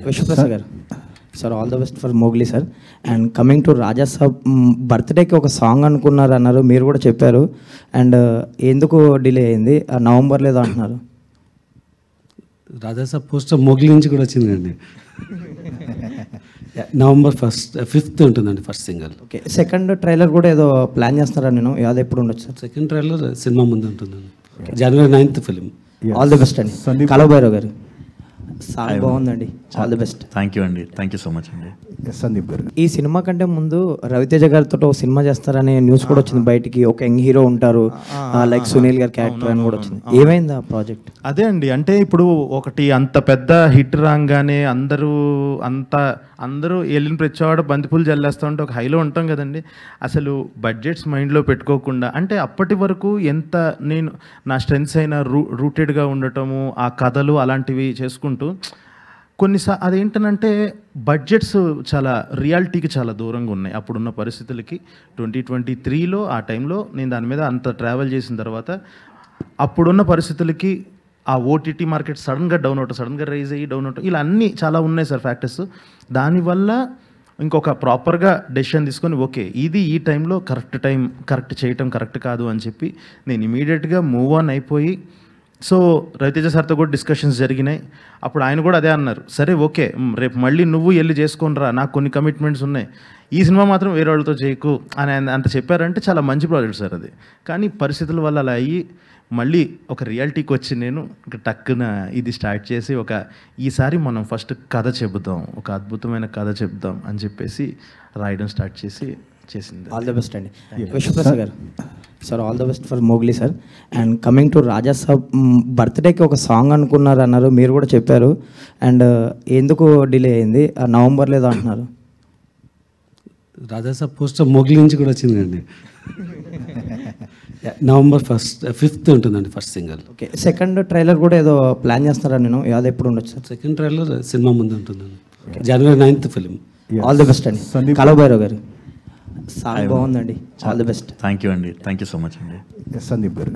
Vishwaprasad garu sir, all the best for Mowgli sir. And coming to Raja Saab, బర్త్డేకి ఒక song అనుకున్నారు అన్నారు, మీరు కూడా చెప్పారు. అండ్ ఎందుకు డిలే అయింది? నవంబర్ లేదో అంటున్నారు. రాజాసాబ్ పోస్టర్ మోగ్లీ నుంచి కూడా వచ్చిందండి. నవంబర్ 5th ఉంటుందండి first single. Okay, second trailer కూడా ఏదో ప్లాన్ చేస్తున్నారా? నేను అది ఎప్పుడు ఉండొచ్చు సార్? సెకండ్ ట్రైలర్ సినిమా ముందు ఉంటుందండి. జనవరి 9th film. All the best అండి. కలవభైరవ్ గారు సాంగ్ బాగుందండి, all the best. Thank you అండి, థ్యాంక్ యూ సో మచ్ అండి. సందీప్ గారు, ఈ సినిమా కంటే ముందు రవితేజ గారితో ఒక సినిమా చేస్తారనే న్యూస్ కూడా వచ్చింది బయటికి. ఒక యంగ్ హీరో ఉంటారు, లైక్ సునీల్ గారి క్యారెక్టర్ అని కూడా వచ్చింది. ఏమైంది ఆ ప్రాజెక్ట్? అదే అండి, అంటే ఇప్పుడు ఒకటి అంత పెద్ద హిట్ రాగానే అందరూ వెళ్ళిన ప్రతివాడు బంతిపూలు జల్లేస్తూ ఉంటే ఒక హైలో ఉంటాం కదండి. అసలు బడ్జెట్స్ మైండ్లో పెట్టుకోకుండా, అంటే అప్పటి వరకు ఎంత నేను నా స్ట్రెంగ్స్ అయినా రూటెడ్గా ఉండటము, ఆ కథలు అలాంటివి చేసుకుంటూ అదేంటనంటే బడ్జెట్స్ చాలా రియాలిటీకి చాలా దూరంగా ఉన్నాయి అప్పుడున్న పరిస్థితులకి. 2023లో ఆ టైంలో నేను దాని మీద అంత ట్రావెల్ చేసిన తర్వాత అప్పుడున్న పరిస్థితులకి ఆ ఓటీటీ మార్కెట్ సడన్గా డౌన్ అవటం, సడన్గా రైజ్ అయ్యి డౌన్ అవటం, ఇలా అన్నీ చాలా ఉన్నాయి సార్ ఫ్యాక్టర్స్. దానివల్ల ఇంకొక ప్రాపర్గా డెసిషన్ తీసుకొని ఓకే ఇది ఈ టైంలో కరెక్ట్ చేయటం కరెక్ట్ కాదు అని చెప్పి నేను ఇమీడియట్గా మూవ్ ఆన్ అయిపోయి, సో రవితేజ సార్తో కూడా డిస్కషన్స్ జరిగినాయి. అప్పుడు ఆయన కూడా అదే అన్నారు, సరే ఓకే రేపు మళ్ళీ నువ్వు వెళ్ళి చేసుకొనిరా, నాకు కొన్ని కమిట్మెంట్స్ ఉన్నాయి, ఈ సినిమా మాత్రం వేరే వాళ్ళతో చేయకు అని అంత చెప్పారంటే చాలా మంచి ప్రాజెక్ట్ సార్ అది. కానీ పరిస్థితుల వల్ల అలా అయ్యి మళ్ళీ ఒక రియాలిటీకి వచ్చి నేను టక్కున ఇది స్టార్ట్ చేసి ఈసారి మనం ఫస్ట్ కథ చెబుదాం, ఒక అద్భుతమైన కథ చెబుదాం అని చెప్పేసి రాయడం స్టార్ట్ చేసింది. ఆల్ ద బెస్ట్ అండి. Vishwaprasad garu sir, all the best for Mowgli sir. And coming to Raja Saab, బర్త్డేకి ఒక సాంగ్ అనుకున్నారు అన్నారు, మీరు కూడా చెప్పారు. అండ్ ఎందుకు డిలే అయింది? నవంబర్ లేదో అంటున్నారు. రాజాసాబ్ పోస్టర్ మోగ్లీ నుంచి కూడా వచ్చిందండి. నవంబర్ 5th ఉంటుందండి first single. Okay, second trailer కూడా ఏదో ప్లాన్ చేస్తున్నారా? నేను అది ఎప్పుడు ఉండొచ్చు సార్? సెకండ్ ట్రైలర్ సినిమా ముందు ఉంటుందండి. జనవరి 9th film. All the best అండి. కలవభైరవ్ గారు సాంగ్ బాగుందండి, all the best. Thank you అండి, థ్యాంక్ యూ సో మచ్ అండి. సందీప్ గారు,